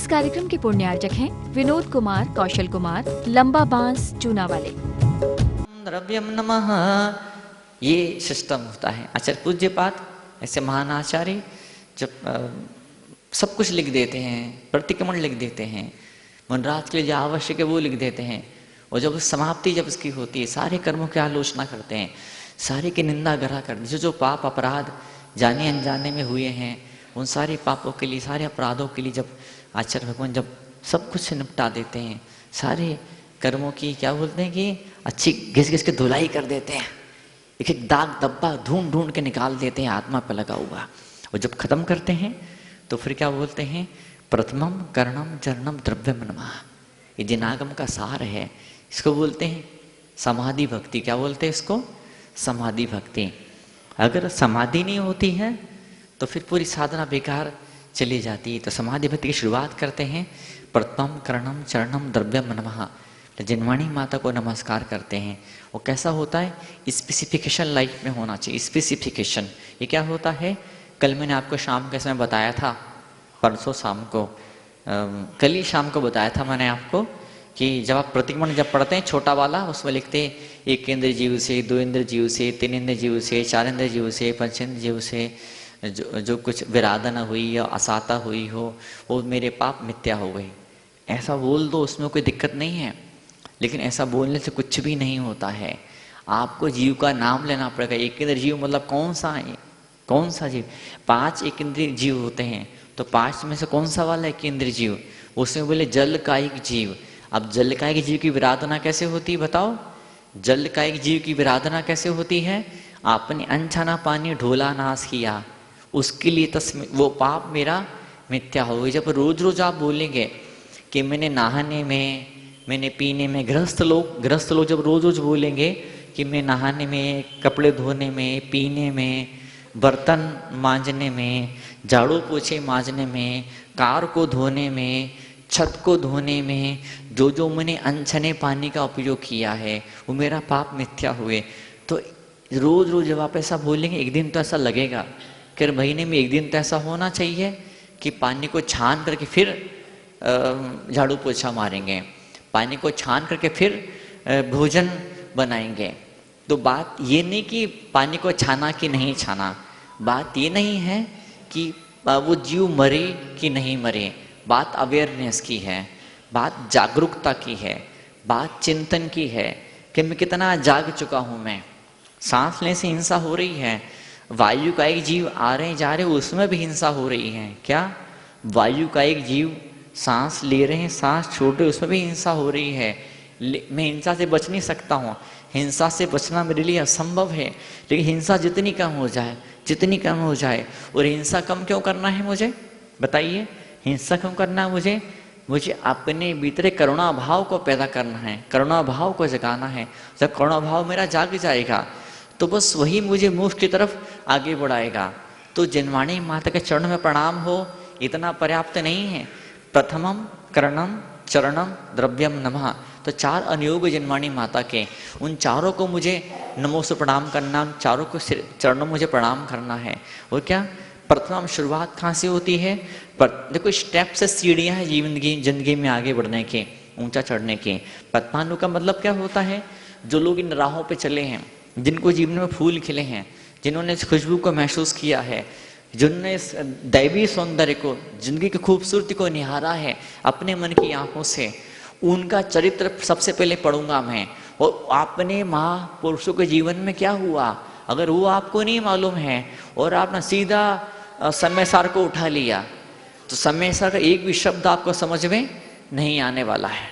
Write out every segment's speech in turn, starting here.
इस कार्यक्रम के पुण्यार्चक हैं विनोद कुमार, कौशल कुमार, लंबा बांस, चूना वाले। द्रव्यम नमः, ये सिस्टम होता है। आचार्य पूज्य पाठ ऐसे महान आचार्य जब सब कुछ लिख देते हैं, प्रतिक्रमण लिख देते हैं, मनराज के लिए जो आवश्यक है वो लिख देते हैं, और जब समाप्ति जब इसकी होती है सारे कर्मों की आलोचना करते हैं, सारे की निंदा गरा करते हैं। जो पाप अपराध जाने अनजाने में हुए हैं उन सारे पापों के लिए, सारे अपराधों के लिए जब आचार्य भगवान जब सब कुछ निपटा देते हैं, सारे कर्मों की क्या बोलते हैं कि अच्छी घिस घिस के धुलाई कर देते हैं, एक एक दाग धब्बा ढूंढ ढूंढ के निकाल देते हैं आत्मा पर लगा हुआ। और जब खत्म करते हैं तो फिर क्या बोलते हैं, प्रथमम कर्णम चरणम द्रव्यम नमः। ये जिनागम का सार है, इसको बोलते हैं समाधि भक्ति। क्या बोलते हैं इसको? समाधि भक्ति। अगर समाधि नहीं होती है तो फिर पूरी साधना बेकार चली जाती है। तो समाधि भक्ति की शुरुआत करते हैं, प्रथमम कर्णम चरणम द्रव्यम नमः। तो जिनवाणी माता को नमस्कार करते हैं। वो कैसा होता है? स्पेसिफिकेशन लाइफ में होना चाहिए। स्पेसिफिकेशन ये क्या होता है? कल मैंने आपको शाम के समय बताया था, परसों शाम को, कल ही शाम को बताया था मैंने आपको कि जब आप प्रतिक्रमण जब पढ़ते हैं छोटा वाला, उसमें लिखते हैं एक इंद्र जीव से, दो इंद्र जीव से, तीन इंद्र जीव से, चार इंद्र जीव से, पंच इंद्र जीव से जो कुछ विराधना हुई या असाता हुई हो वो मेरे पाप मिथ्या हो गई। ऐसा बोल दो, उसमें कोई दिक्कत नहीं है, लेकिन ऐसा बोलने से कुछ भी नहीं होता है। आपको जीव का नाम लेना पड़ेगा। एक इंद्र जीव मतलब कौन सा है? कौन सा जीव? 5 एक इंद्रिय जीव होते हैं, तो 5 में से कौन सा वाला एक इंद्रिय जीव? उसमें बोले जल कायिक जीव। अब जल कायिक जीव की विराधना कैसे होती है बताओ? जल कायिक जीव की विराधना कैसे होती है? आपने अनछाना पानी ढोला नाश किया, उसके लिए वो पाप मेरा मिथ्या हो गई। जब रोज रोज आप बोलेंगे कि मैंने नहाने में, मैंने पीने में, गृहस्थ लोग जब रोज रोज बोलेंगे कि मैं नहाने में, कपड़े धोने में, पीने में, बर्तन मांजने में, झाड़ू पोछे मांजने में, कार को धोने में, छत को धोने में, जो मैंने अनछने पानी का उपयोग किया है वो मेरा पाप मिथ्या हुए। तो रोज रोज जब आप ऐसा बोलेंगे, एक दिन तो ऐसा लगेगा कि महीने में एक दिन तो ऐसा होना चाहिए कि पानी को छान करके फिर झाड़ू पोछा मारेंगे, पानी को छान करके फिर भोजन बनाएंगे। तो बात ये नहीं कि पानी को छाना कि नहीं छाना, बात ये नहीं है कि वो जीव मरे कि नहीं मरे, बात अवेयरनेस की है, बात जागरूकता की है, बात चिंतन की है कि मैं कितना जाग चुका हूँ। मैं सांस लेने से हिंसा हो रही है, वायु का एक जीव आ रहे जा रहे उसमें भी हिंसा हो रही है। क्या? वायु का एक जीव सांस ले रहे हैं, सांस छोड़ रहे, उसमें भी हिंसा हो रही है। मैं हिंसा से बच नहीं सकता हूँ, हिंसा से बचना मेरे लिए असंभव है, लेकिन हिंसा जितनी कम हो जाए, जितनी कम हो जाए। और हिंसा कम क्यों करना है मुझे बताइए? हिंसा क्यों करना है मुझे अपने भीतर करुणा भाव को पैदा करना है, करुणा भाव को जगाना है। जब करुणा भाव मेरा जाग जाएगा तो बस वही मुझे मोक्ष की तरफ आगे बढ़ाएगा। तो जिनवाणी माता के चरण में प्रणाम हो इतना पर्याप्त नहीं है। प्रथमम कर्णम चरणम द्रव्यम नमः, तो 4 अनुयोग जिनवाणी माता के, उन चारों को मुझे नमो से प्रणाम करना, उन चारों को चरणों मुझे प्रणाम करना है। और क्या प्रथम शुरुआत कहाँ से होती है? देखो स्टेप से सीढ़ियाँ हैं जिंदगी में आगे बढ़ने के, ऊंचा चढ़ने के। पद्मानु का मतलब क्या होता है? जो लोग इन राहों पे चले हैं, जिनको जीवन में फूल खिले हैं, जिन्होंने इस खुशबू को महसूस किया है, जिन्होंने इस दैवी सौंदर्य को, जिंदगी की खूबसूरती को निहारा है अपने मन की आंखों से, उनका चरित्र सबसे पहले पढ़ूंगा मैं। और अपने महापुरुषों के जीवन में क्या हुआ अगर वो आपको नहीं मालूम है और आपने सीधा समय सार को उठा लिया तो समय सार का एक भी शब्द आपको समझ में नहीं आने वाला है।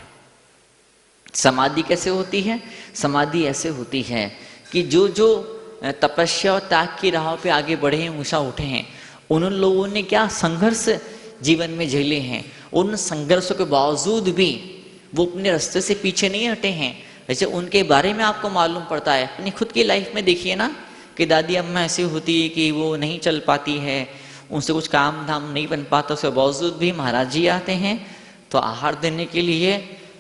समाधि कैसे होती है? समाधि ऐसे होती है कि जो तपस्या और त्याग की राह पे आगे बढ़े हैं, ऊंचा उठे हैं, उन लोगों ने क्या संघर्ष जीवन में झेले हैं। उन संघर्षों के बावजूद भी वो अपने रास्ते से पीछे नहीं हटे हैं। वैसे उनके बारे में आपको मालूम पड़ता है। अपनी खुद की लाइफ में देखिए ना कि दादी अम्मा ऐसी होती है कि वो नहीं चल पाती है, उनसे कुछ काम धाम नहीं बन पाता, उसके बावजूद भी महाराज जी आते हैं तो आहार देने के लिए,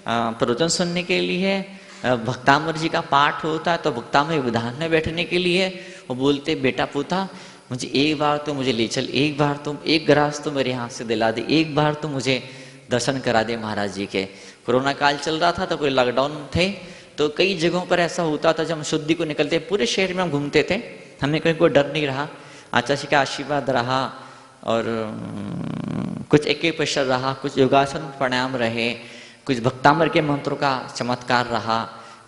प्रवचन सुनने के लिए, भक्तामृत जी का पाठ होता है तो भक्तामृत विधान में बैठने के लिए वो बोलते बेटा पोता मुझे एक बार तो मुझे ले चल, एक बार तुम एक ग्रास तो मेरे हाथ से दिला दे, एक बार तो मुझे दर्शन करा दे महाराज जी के। कोरोना काल चल रहा था तो कोई लॉकडाउन थे, तो कई जगहों पर ऐसा होता था जब हम शुद्धि को निकलते, पूरे शहर में हम घूमते थे, हमें कहीं कोई डर नहीं रहा, आचार्य जी का आशीर्वाद रहा और कुछ एकेपशर रहा, कुछ योगासन प्राणायाम रहे, कुछ भक्तामर के मंत्रों का चमत्कार रहा,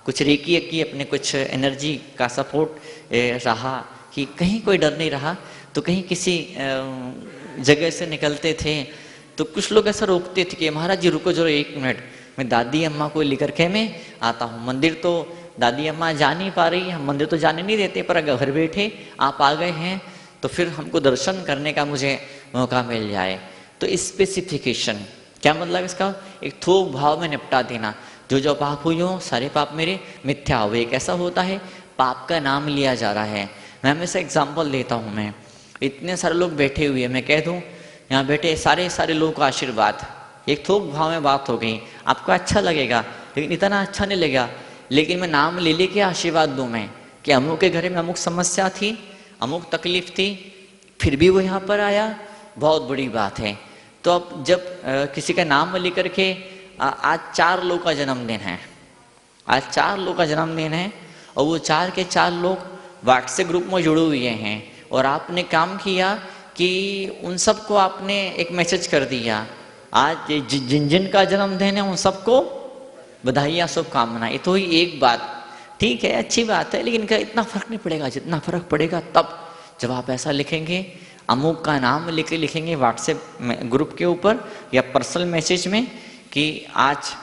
कुछ रेकी की अपने कुछ एनर्जी का सपोर्ट रहा, कि कहीं कोई डर नहीं रहा। तो कहीं किसी जगह से निकलते थे तो कुछ लोग ऐसा रोकते थे कि महाराज जी रुको जरा 1 मिनट, मैं दादी अम्मा को लेकर के मैं आता हूँ। मंदिर तो दादी अम्मा जा नहीं पा रही, हम मंदिर तो जाने नहीं देते, पर अगर घर बैठे आप आ गए हैं तो फिर हमको दर्शन करने का मुझे मौका मिल जाए। तो स्पेसिफिकेशन क्या मतलब इसका, एक थोक भाव में निपटा देना, जो जो पाप हुई हो सारे पाप मेरे मिथ्या हुए। कैसा होता है, पाप का नाम लिया जा रहा है। मैं हमेशा एग्जाम्पल देता हूँ, मैं इतने सारे लोग बैठे हुए हैं, मैं कह दूँ यहाँ बैठे सारे लोगों का आशीर्वाद, एक थोक भाव में बात हो गई, आपको अच्छा लगेगा लेकिन इतना अच्छा नहीं लगेगा। लेकिन मैं नाम ले लेके आशीर्वाद दूँ मैं कि अमुक के घर में अमुक समस्या थी, अमुक तकलीफ थी, फिर भी वो यहाँ पर आया, बहुत बड़ी बात है। तो अब जब किसी का नाम लेकर के आज 4 लोग का जन्मदिन है, आज 4 लोग का जन्मदिन है और वो 4 के 4 लोग व्हाट्सएप ग्रुप में जुड़े हुए हैं और आपने काम किया कि उन सबको आपने एक मैसेज कर दिया, आज जिन जिन का जन्मदिन है उन सबको बधाइयाँ शुभकामनाएं। तो ही एक बात, ठीक है अच्छी बात है, लेकिन क्या इतना फर्क नहीं पड़ेगा, जितना फर्क पड़ेगा तब जब आप ऐसा लिखेंगे, अमुक का नाम लिखेंगे व्हाट्सएप ग्रुप के ऊपर या पर्सनल मैसेज में कि आज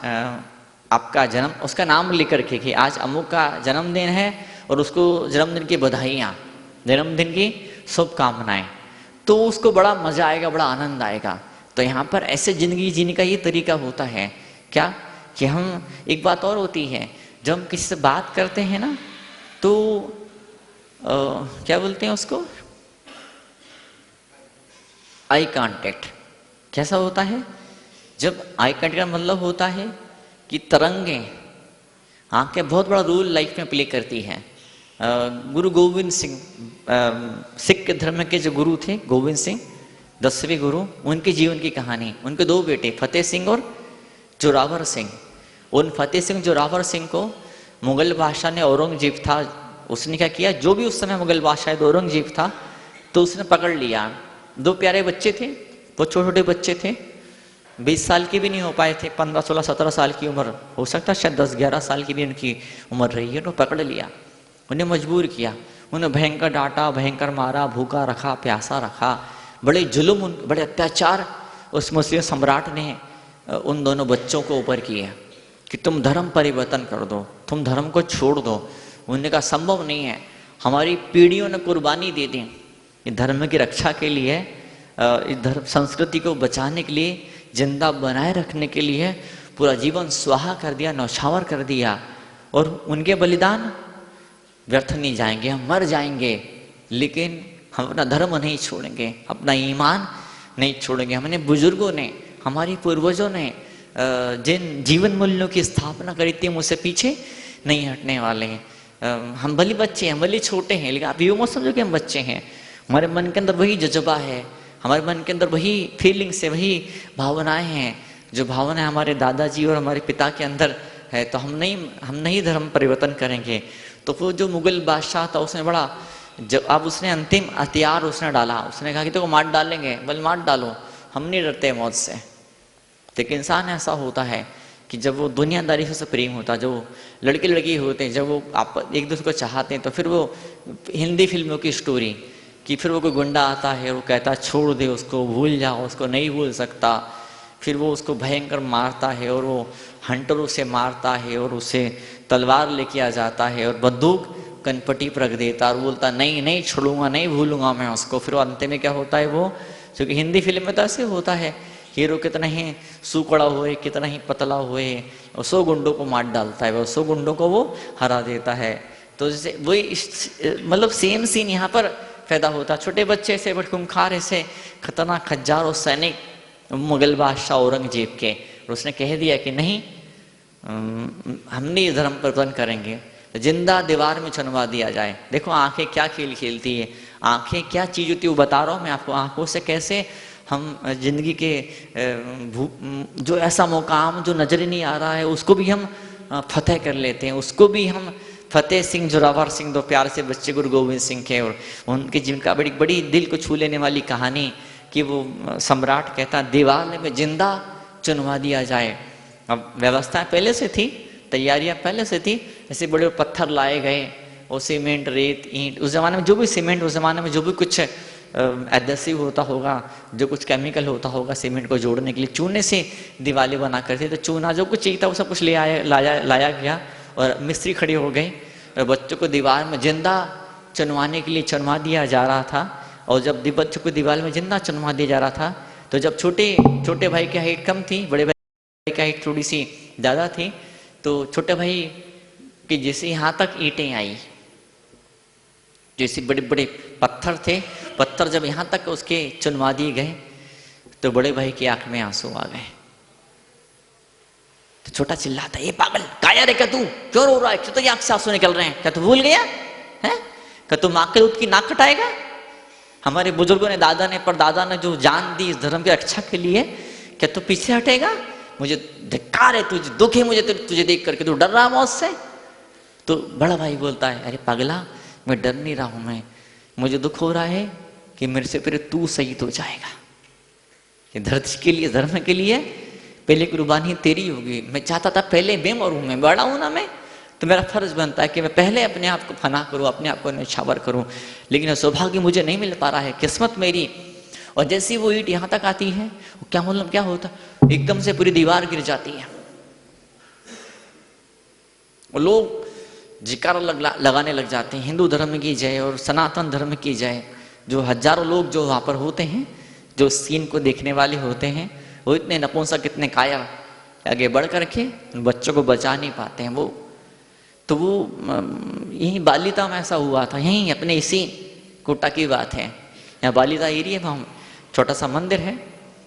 आपका जन्म, उसका नाम लिख करके कि आज अमुक का जन्मदिन है और उसको जन्मदिन की बधाइयाँ, जन्मदिन की शुभकामनाएं, तो उसको बड़ा मजा आएगा, बड़ा आनंद आएगा। तो यहाँ पर ऐसे जिंदगी जीने का ये तरीका होता है क्या, कि हम, एक बात और होती है, जब हम किसी से बात करते हैं ना तो क्या बोलते हैं उसको, आई कांटेक्ट। कैसा होता है, जब आई कांटेक्ट का मतलब होता है कि तरंगें, आंखें बहुत बड़ा रोल लाइफ में प्ले करती हैं। गुरु गोविंद सिंह, सिख धर्म के जो गुरु थे गोविंद सिंह, 10वें गुरु, उनके जीवन की कहानी, उनके 2 बेटे फतेह सिंह और जोरावर सिंह। उन फतेह सिंह जोरावर सिंह को मुगल बादशाह ने, औरंगजेब था, उसने क्या किया, जो भी उस समय मुगल बादशाह औरंगजेब था, तो उसने पकड़ लिया। 2 प्यारे बच्चे थे, वो छोटे छोटे बच्चे थे, 20 साल के भी नहीं हो पाए थे, 15, 16, 17 साल की उम्र, हो सकता है शायद 10, 11 साल की भी उनकी उम्र रही है। उन्होंने पकड़ लिया, उन्हें मजबूर किया, उन्हें भयंकर डांटा, भयंकर मारा, भूखा रखा, प्यासा रखा, बड़े जुल्म, बड़े अत्याचार उस मुस्लिम सम्राट ने उन दोनों बच्चों को ऊपर किए कि तुम धर्म परिवर्तन कर दो, तुम धर्म को छोड़ दो। उन्होंने कहा संभव नहीं है, हमारी पीढ़ियों ने कुर्बानी दे दी इस धर्म की रक्षा के लिए, इस धर्म संस्कृति को बचाने के लिए, जिंदा बनाए रखने के लिए पूरा जीवन स्वाहा कर दिया, नौछावर कर दिया, और उनके बलिदान व्यर्थ नहीं जाएंगे, हम मर जाएंगे लेकिन हम अपना धर्म नहीं छोड़ेंगे, अपना ईमान नहीं छोड़ेंगे। हमने बुजुर्गों ने, हमारे पूर्वजों ने जिन जीवन मूल्यों की स्थापना करी थी, हम उससे पीछे नहीं हटने वाले हैं। हम भले बच्चे हैं, भले छोटे हैं, लेकिन आप यूँ मत समझो कि हम बच्चे हैं। हमारे मन के अंदर वही जज्बा है, हमारे मन के अंदर वही फीलिंग्स है, वही भावनाएं हैं, जो भावनाएं हमारे दादाजी और हमारे पिता के अंदर है। तो हम नहीं धर्म परिवर्तन करेंगे। तो वो जो मुगल बादशाह था, उसने बड़ा, जब अब उसने अंतिम हथियार उसने डाला, उसने कहा कि तो मार डालेंगे, बल मार डालो, हम नहीं डरते मौत से। लेकिन इंसान ऐसा होता है कि जब वो दुनियादारी से प्रेम होता, जो लड़के लड़की होते हैं, जब वो आप एक दूसरे को चाहते हैं, तो फिर वो हिंदी फिल्मों की स्टोरी कि फिर वो कोई गुंडा आता है, वो कहता छोड़ दे उसको, भूल जाओ उसको, नहीं भूल सकता, फिर वो उसको भयंकर मारता है और वो हंटरों से मारता है और उसे तलवार लेके आ जाता है और बंदूक कनपट्टी पर रख देता और बोलता नहीं नहीं छोड़ूंगा, नहीं भूलूंगा मैं उसको। फिर अंत में क्या होता है वो, क्योंकि हिंदी फिल्म में तो ऐसे होता है, हीरो कितना ही सूकड़ा हुए, कितना ही पतला हुए, और 100 गुंडों को मार डालता है, वो 100 गुंडों को वो हरा देता है। तो जैसे वही मतलब सेम सीन यहाँ पर पैदा होता। छोटे बच्चे से बट खूंखार ऐसे खतरनाक हजारों सैनिक मुगल बादशाह औरंगजेब के, और उसने कह दिया कि नहीं हम नहीं धर्म परिवर्तन करेंगे, जिंदा दीवार में चुनवा दिया जाए। देखो आंखें क्या खेल खेलती है, आंखें क्या चीज होती है वो बता रहा हूँ मैं आपको। आंखों से कैसे हम जिंदगी के जो ऐसा मुकाम जो नजर ही नहीं आ रहा है उसको भी हम फतेह कर लेते हैं, उसको भी हम फतेह सिंह जोरावर सिंह, दो प्यार से बच्चे गुरु गोविंद सिंह के, और उनके जीवन का बड़ी बड़ी दिल को छू लेने वाली कहानी कि वो सम्राट कहता दीवार में जिंदा चुनवा दिया जाए। अब व्यवस्थाएं पहले से थी, तैयारियां पहले से थी, ऐसे बड़े पत्थर लाए गए और सीमेंट, रेत, ईंट, उस जमाने में जो भी सीमेंट, उस जमाने में जो भी कुछ एडहेसिव होता होगा, जो कुछ केमिकल होता होगा सीमेंट को जोड़ने के लिए, चूने से दीवारें बना करते थे। तो चूना जो कुछ चाहिए था वो सब कुछ लाया गया और मिस्त्री खड़े हो गए और बच्चों को दीवार में जिंदा चुनवाने के लिए चुनवा दिया जा रहा था। और जब बच्चों को दीवार में जिंदा चुनवा दिया जा रहा था तो जब छोटे भाई की हाइट कम थी, बड़े भाई की हाइट थोड़ी सी ज़्यादा थी, तो छोटे भाई कि जैसे यहाँ तक ईंटें आई, जैसे बड़े बड़े पत्थर थे, पत्थर जब यहाँ तक उसके चुनवा दिए गए तो बड़े भाई की आंख में आंसू आ गए। तो छोटा चिल्लाता, ये पागल काया रे, क्या तू क्यों रो रहा है, क्यों तो आंख से आंसू निकल रहे हैं, क्या तू भूल गया है, क्या तू माँ के दूध की नाक कटाएगा। हमारे बुजुर्गों ने, दादा ने, परदादा ने जो जान दी इस धर्म की रक्षा के लिए, क्या तू पीछे हटेगा। मुझे धिक्कार है, तुझे दुख है मुझे तुझे देख करके, तू डर रहा मौत से। तो बड़ा भाई बोलता है, अरे पगला मैं डर नहीं रहा हूं, मुझे दुख हो रहा है कि मेरे से पहले तू शहीद हो जाएगा। ये धरती के लिए, धर्म के लिए पहले कुर्बानी तेरी होगी। मैं चाहता था पहले मैं मरूं, मैं बड़ा हूं ना मैं, तो मेरा फर्ज बनता है कि मैं पहले अपने आप को फना करूं, अपने आप को न्यौछावर करूं, लेकिन सौभाग्य मुझे नहीं मिल पा रहा है, किस्मत मेरी। और जैसी वो ईंट यहाँ तक आती है, क्या मतलब क्या होता, एकदम से पूरी दीवार गिर जाती है। और लोग जिक्र लगाने लग जाते हैं, हिंदू धर्म की जय और सनातन धर्म की जय। जो हजारों लोग जो वहाँ पर होते हैं, जो सीन को देखने वाले होते हैं, वो इतने नपुंसक, इतने कायर, आगे बढ़ करके बच्चों को बचा नहीं पाते हैं। वो तो वो यहीं बालिता में ऐसा हुआ था, यहीं अपने इसी कोटा की बात है। यहाँ बालिता एरिया में हम छोटा सा मंदिर है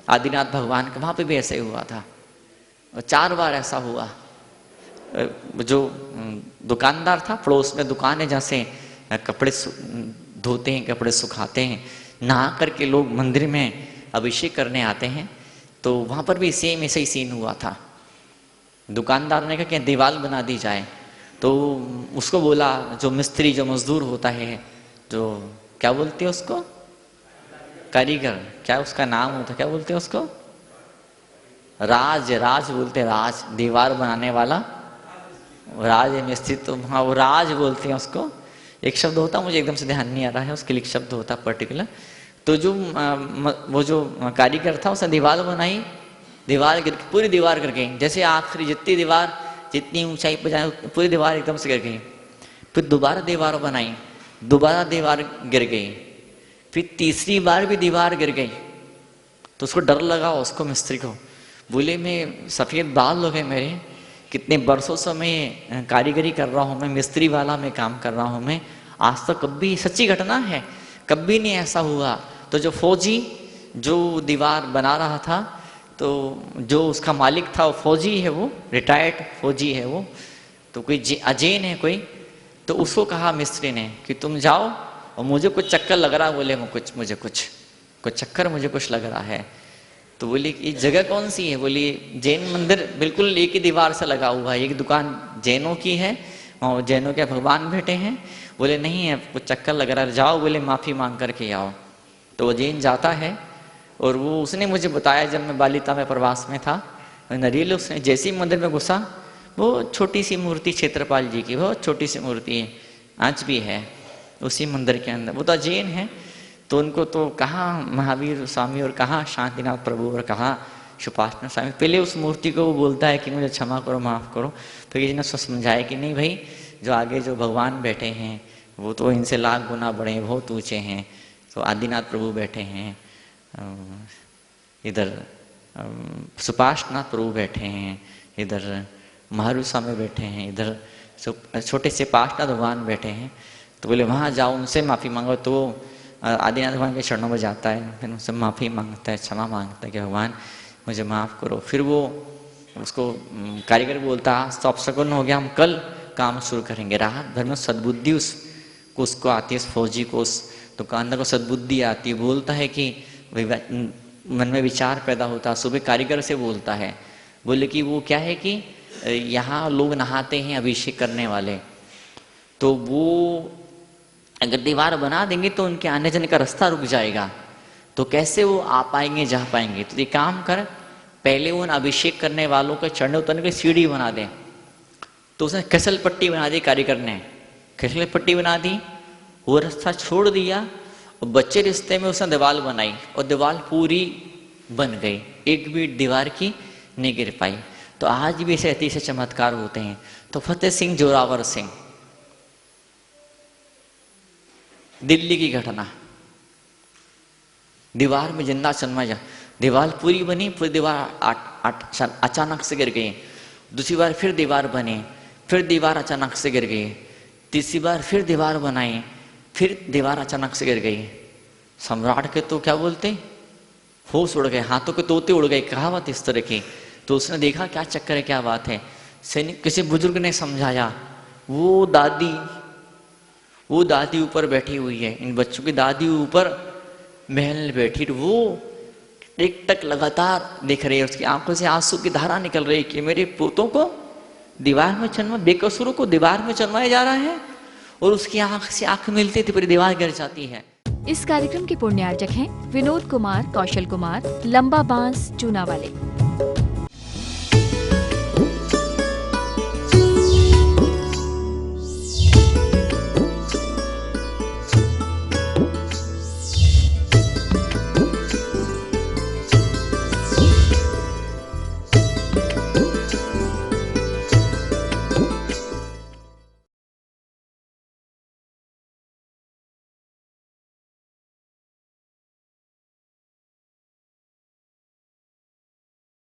आदिनाथ भगवान का, वहाँ पे भी ऐसे ही हुआ था। और 4 बार ऐसा हुआ। जो दुकानदार था, पड़ोस में दुकान है जहाँ से कपड़े धोते हैं, कपड़े सुखाते हैं, नहा करके लोग मंदिर में अभिषेक करने आते हैं, तो वहाँ पर भी सेम ऐसा ही सीन हुआ था। दुकानदार ने कहा कि दीवार बना दी जाए, तो उसको बोला जो मिस्त्री, जो मजदूर होता है, जो क्या बोलते हैं उसको, कारीगर, क्या उसका नाम होता है, क्या बोलते हैं उसको, राज बोलते हैं, राज, दीवार बनाने वाला राज मिस्त्री, तो हाँ वो राज बोलते हैं उसको। एक शब्द होता, मुझे एकदम से ध्यान नहीं आ रहा है, उसके लिए एक शब्द होता पर्टिकुलर। तो जो वो जो कारीगर था उसने दीवार बनाई, दीवार गिर, पूरी दीवार गिर गई, जैसे आखिरी जितनी दीवार, जितनी ऊंचाई पर जाए पूरी दीवार एकदम से गिर गई। फिर दोबारा दीवार बनाई, दोबारा दीवार गिर गई, फिर तीसरी बार भी दीवार गिर गई। तो उसको डर लगा, उसको मिस्त्री को, बोले मैं सफ़ेद बाल हो गए मेरे, कितने बरसों से मैं कारीगरी कर रहा हूँ, मैं मिस्त्री वाला मैं काम कर रहा हूँ, मैं आज तक कभी, सच्ची घटना है, कभी नहीं ऐसा हुआ। तो जो फौजी जो दीवार बना रहा था, तो जो उसका मालिक था वो फौजी है, वो रिटायर्ड फौजी है वो, तो कोई अजैन है कोई, तो उसको कहा मिस्त्री ने कि तुम जाओ, और मुझे कुछ चक्कर लग रहा है, बोले मुझे कुछ चक्कर, मुझे कुछ लग रहा है। तो बोली कि जगह कौन सी है, बोली जैन मंदिर बिल्कुल एक ही दीवार से लगा हुआ है, एक दुकान जैनों की है, और जैनों के भगवान बैठे हैं। बोले नहीं है, कुछ चक्कर लग रहा है, जाओ, बोले माफ़ी मांग करके आओ। तो वो जैन जाता है, और वो उसने मुझे बताया जब मैं बालिता में प्रवास में था नरेल, उसने जैसे ही मंदिर में घुसा, वो छोटी सी मूर्ति क्षेत्रपाल जी की, बहुत छोटी सी मूर्ति है, आज भी है उसी मंदिर के अंदर। वो तो जैन है, तो उनको तो कहाँ महावीर स्वामी और कहाँ शांतिनाथ प्रभु और कहाँ सुपाषनाथ स्वामी, पहले उस मूर्ति को वो बोलता है कि मुझे क्षमा करो, माफ़ करो। फिर किसी ने उसको समझाया कि नहीं भाई, जो आगे जो भगवान बैठे हैं वो तो इनसे लाख गुना बड़े हैं, बहुत ऊँचे हैं। तो आदिनाथ प्रभु बैठे हैं, इधर सुपाषनाथ प्रभु बैठे हैं, इधर महावीर स्वामी बैठे हैं, इधर छोटे से पाषनाथ भगवान बैठे हैं। तो बोले वहाँ जाओ, उनसे माफ़ी मांगो। तो आदिनाथ भगवान के चरणों में जाता है, फिर उनसे माफ़ी मांगता है, क्षमा मांगता है कि भगवान मुझे माफ़ करो। फिर वो उसको कारीगर बोलता है आज तो अपशकुन हो गया, हम कल काम शुरू करेंगे। राहत भर में सद्बुद्धि उसको आती है, उस फौजी को, उस दुकानदार को सद्बुद्धि आती है। बोलता है कि मन में विचार पैदा होता, सुबह कारीगर से बोलता है, बोले कि वो क्या है कि यहाँ लोग नहाते हैं अभिषेक करने वाले, तो वो अगर दीवार बना देंगे तो उनके आने जाने का रास्ता रुक जाएगा, तो कैसे वो आ पाएंगे जा पाएंगे। तो ये काम कर, पहले उन अभिषेक करने वालों के चढ़ने उतरने की सीढ़ी बना दे। तो उसने कसल पट्टी बना दी, कारीगर ने कसल पट्टी बना दी, वो रास्ता छोड़ दिया और बच्चे रिश्ते में उसने दीवार बनाई और दीवार पूरी बन गई, एक भी दीवार की नहीं गिर पाई। तो आज भी ऐसे अतिशय चमत्कार होते हैं। तो फतेह सिंह जोरावर सिंह, दिल्ली की घटना, दीवार में जिंदा चन्मा, दीवार पूरी बनी, पूरी दीवार अचानक से गिर गई। दूसरी बार फिर दीवार बनी, फिर दीवार अचानक से गिर गई। तीसरी बार फिर दीवार बनाई, फिर दीवार अचानक से गिर गई। सम्राट के तो क्या बोलते, होश उड़ गए, हाथों के तोते उड़ गए, कहावत इस तरह की। तो उसने देखा क्या चक्कर है, क्या बात है। सैनिक किसी बुजुर्ग ने समझाया, वो दादी ऊपर बैठी हुई है, इन बच्चों की दादी ऊपर महल में बैठी, वो एक टक लगातार देख रही है, उसकी आंखों से आंसू की धारा निकल रही कि मेरे पोतों को दीवार में चलवा, बेकसूरों को दीवार में चलवाया जा रहा है, और उसकी आंख से आंख मिलती थी, पूरी दीवार गिर जाती है। इस कार्यक्रम के पुण्यार्जक हैं विनोद कुमार, कौशल कुमार, लंबा बांस, चूना वाले।